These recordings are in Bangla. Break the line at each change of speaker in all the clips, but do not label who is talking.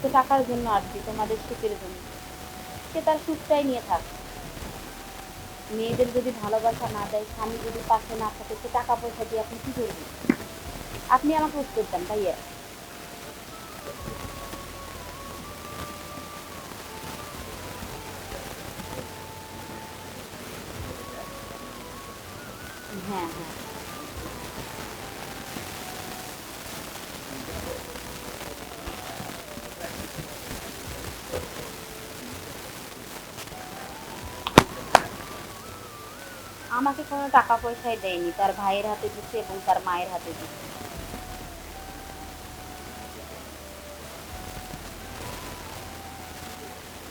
তো টাকার জন্য আসছি, তোমাদের সুখের জন্য। সে তার সুখটাই নিয়ে থাক। মেয়েদের যদি ভালোবাসা না দেয়, স্বামী যদি পাশে না থাকে, সে টাকা পয়সা দিয়ে আপনি কি করবেন? আপনি আমাকে উত্তর দেন ভাইয়া। হ্যাঁ, হ্যাঁ। আমাকে কোনো টাকা পয়সাই দেয়নি, তার ভাইয়ের হাতে দিচ্ছে এবং তার মায়ের হাতে দিচ্ছে।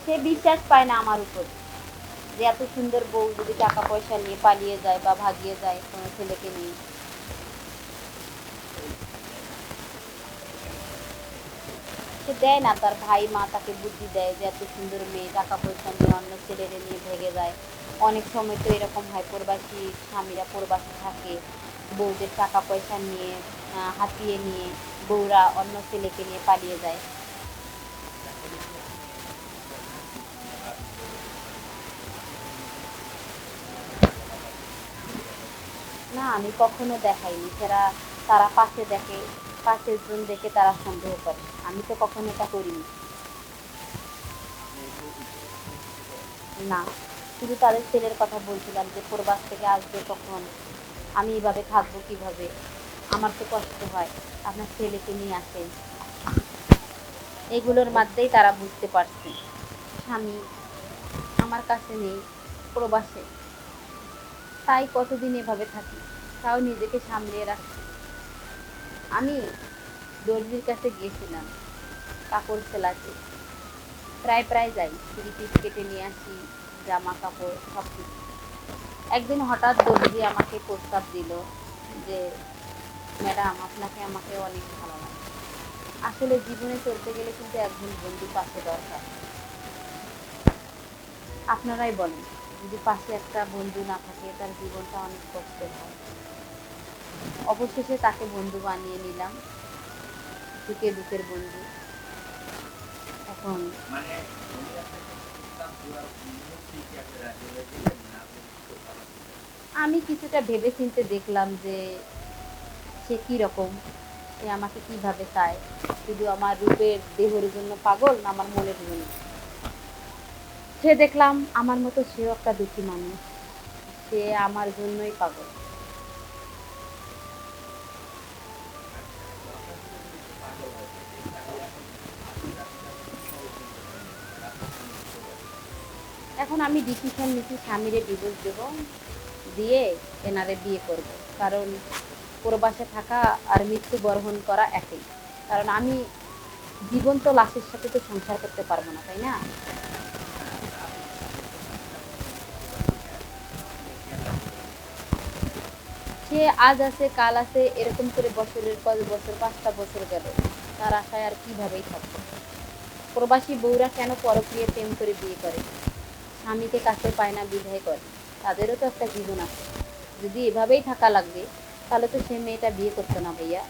সে বিশ্বাস পায় না আমার উপর, যে এত সুন্দর বউ যদি টাকা পয়সা নিয়ে পালিয়ে যায় বা ভাগিয়ে যায় কোনো ছেলেকে নিয়ে। সে দেয় না, তার ভাই মা তাকে বুদ্ধি দেয় যে এত সুন্দর মেয়ে টাকা পয়সা নিয়ে অন্য ছেলেরে নিয়ে ভেগে যায়। অনেক সময় তো এরকম হয়, প্রবাসী স্বামীরা প্রবাসী থাকে, বউদের টাকা পয়সা নিয়ে হাতিয়ে নিয়ে বউরা অন্য ছেলেকে নিয়ে পালিয়ে যায়। না, আমি কখনো দেখাইনি। তারা পাশে দেখে, পাশের জন দেখে তারা সন্দেহ করে। আমি তো কখনো এটা করিনি। না, শুধু তাদের ছেলের কথা বলছিলাম যে প্রবাস থেকে আসবে কখন, আমি এভাবে থাকবো কিভাবে, আমার তো কষ্ট হয়, আপনার ছেলেকে নিয়ে আসেন। এগুলোর মধ্যেই তারা বুঝতে পারছে স্বামী আমার কাছে নেই, প্রবাসে। তাই কতদিন এভাবে থাকি, তাও নিজেকে সামলিয়ে রাখছি। আমি দর্জির কাছে গিয়েছিলাম কাপড় সেলাতে, প্রায় প্রায় যাই, থ্রি পিস কেটে নিয়ে আসি, জামা কাপড় সব কিছু। একদিন হঠাৎ দর্জি আমাকে প্রস্তাব দিল যে ম্যাডাম, আপনাকে আমাকে অনেক ভালো লাগে। আসলে জীবনে চলতে গেলে কিন্তু একজন বন্ধু পাশে দরকার। আপনারাই বলেন, যদি পাশে একটা বন্ধু না থাকে তার জীবনটা অনেক কষ্টের হয়। অবশেষে তাকে বন্ধু বানিয়ে নিলাম, সুখে দুঃখের বন্ধু। এখন আমি কিছুটা ভেবে চিন্তে দেখলাম যে সে কি রকম, সে আমাকে কিভাবে চায়, শুধু আমার রূপের দেহের জন্য পাগল না আমার মনের জন্য। সে দেখলাম আমার মতো সেও একটা দুঃখী মানুষ, সে আমার জন্যই পাগল। এখন আমি ডিসিশন নিচ্ছি স্বামীরে ডিভোর্স দেব, দিয়ে এনারে বিয়ে করব। কারণ প্রবাসে থাকা আর মৃত্যু বরণ করা একই। কারণ আমি জীবন্ত লাশের সাথে তো সংসার করতে পারবো না, তাই না? সে আজ আছে কাল আছে এরকম করে বছরের পর বছর, 5টা বছর গেল, তার আশায় আর কিভাবেই থাকবো। প্রবাসী বউরা কেন পরকীয়া প্রেম করে বিয়ে করে? স্বামীকে কাছে পায় না বিধায় করে। তাদেরও তো একটা জীবন আছে। যদি এভাবেই থাকা লাগবে, তাহলে তো সে মেয়েটা বিয়ে করতো না ভাইয়া।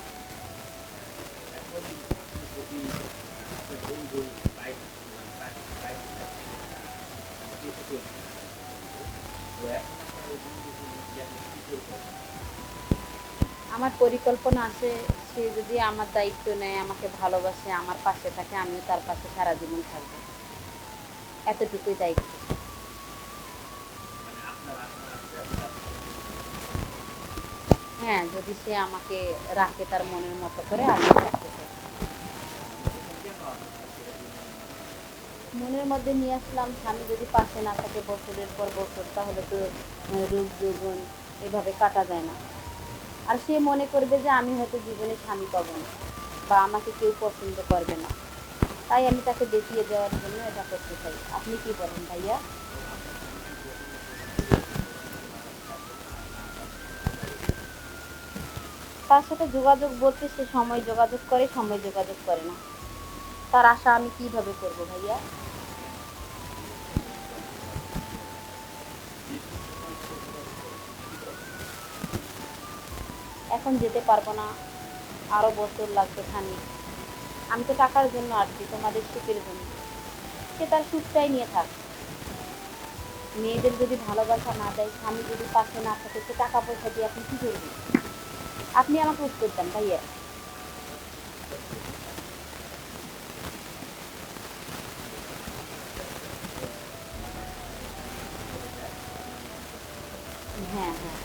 আমার পরিকল্পনা আছে, সে যদি আমার দায়িত্ব নেয়, আমাকে ভালোবাসে, আমার পাশে থাকে, আমিও তার পাশে সারা জীবন থাকবো। এতটুকুই দায়িত্ব। হ্যাঁ, যদি সে আমাকে রাখে তার মনের মতো করে, আমিও রাখতে চাই। মনের মধ্যে নিয়ে আসলাম, স্বামী যদি পাশে না থাকে বছরের পর বছর, তাহলে তো রোগ যৌবন এভাবে কাটা যায় না। আর সে মনে করবে যে আমি হয়তো জীবনে স্বামী পাবো না, বা আমাকে কেউ পছন্দ করবে না। তাই আমি তাকে দেখিয়ে দেওয়ার জন্য এটা করতে চাই। আপনি কি বলেন ভাইয়া? তার সাথে যোগাযোগ বলতে, সে সময় যোগাযোগ করে, সময় যোগাযোগ করে না। তার আশা আমি কিভাবে করব ভাইয়া? এখন যেতে পারবো না, আরো বছর লাগবে খানিক। আমি তো টাকার জন্য আসছি, তোমাদের সুখের জন্য। সে তার সুখটাই নিয়ে থাক। মেয়েদের যদি ভালোবাসা না দেয়, স্বামী যদি পাশে না থাকে, সে টাকা পয়সা দিয়ে আপনি কি করবেন? আপনি আমাকে উত্তর দেন ভাইয়া। হ্যাঁ, হ্যাঁ।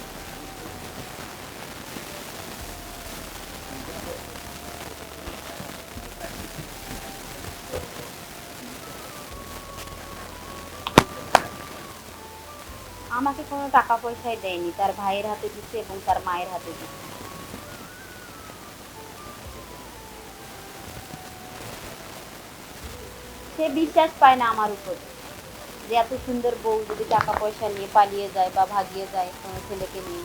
আমাকে কোনো টাকা পয়সাই দেয়নি, তার ভাইয়ের হাতে দিচ্ছে এবং তার মায়ের হাতে দিচ্ছে। সে বিশ্বাস পায় না আমার উপর, যে এত সুন্দর বউ যদি টাকা পয়সা নিয়ে পালিয়ে যায় বা ভাগিয়ে যায় কোনো ছেলেকে নিয়ে।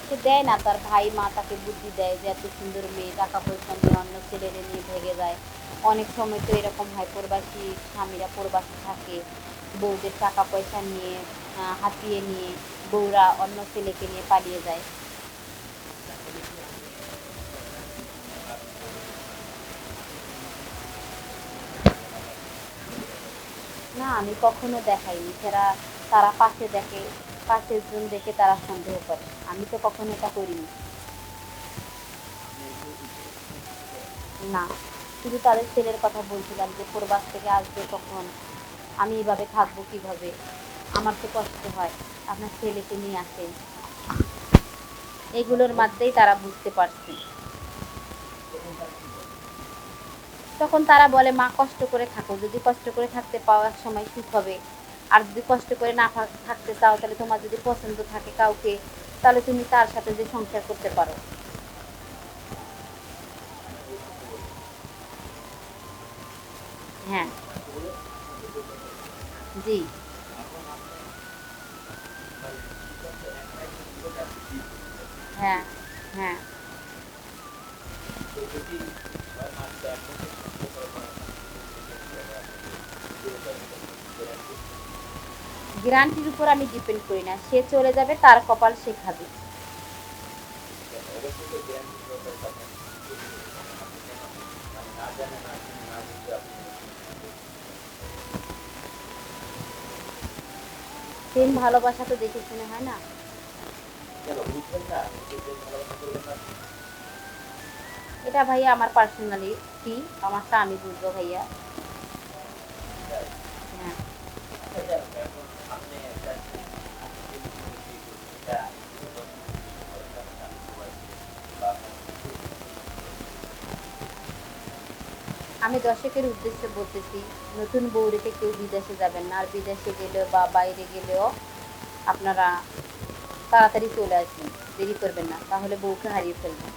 সে দেয় না, তার ভাই মা তাকে বুদ্ধি দেয় যে এত সুন্দর মেয়ে টাকা পয়সা নিয়ে অন্য ছেলেরে নিয়ে ভেগে যায়। অনেক সময় তো এরকম হয়, প্রবাসী স্বামীরা প্রবাসী থাকে, বউদের টাকা পয়সা নিয়ে হাতিয়ে নিয়ে বউরা অন্য ছেলেকে নিয়ে পালিয়ে যায়। না, আমি কখনো দেখাইনি। তারা পাশে দেখে, পাশের জন দেখে তারা সন্দেহ করে। আমি তো কখনো এটা করিনি। না, শুধু তাদের ছেলের কথা বলছিলাম যে প্রবাস থেকে আসবে কখন, আমি এভাবে থাকবো কিভাবে, আমার তো কষ্ট হয়, আপনার ছেলেকে নিয়ে আসেন। এগুলোর মাধ্যমেই তারা বুঝতে পারছে। তখন তারা বলে মা কষ্ট করে থাকো, যদি কষ্ট করে থাকতে পাওয়ার সময় সুখ হবে। আর যদি কষ্ট করে না থাকতে চাও, তাহলে তোমার যদি পছন্দ থাকে কাউকে, তাহলে তুমি তার সাথে যে সংসার করতে পারো। হ্যাঁ। জি। হ্যাঁ, হ্যাঁ। গ্যারান্টির উপর আমি ডিপেন্ড করি না, সে চলে যাবে, তার কপাল সে খাবে। প্রেম ভালোবাসা তো দেখে শুনে হয় না। এটা ভাইয়া আমার পার্সোনালিটি, আমারটা আমি বুঝবো ভাইয়া। হ্যাঁ। আমি দর্শকের উদ্দেশ্যে বলতেছি, নতুন বউ রেখে কেউ বিদেশে যাবেন না। আর বিদেশে গেলেও বা বাইরে গেলেও আপনারা তাড়াতাড়ি চলে আসবেন, দেরি করবেন না, তাহলে বউকে হারিয়ে ফেলবেন।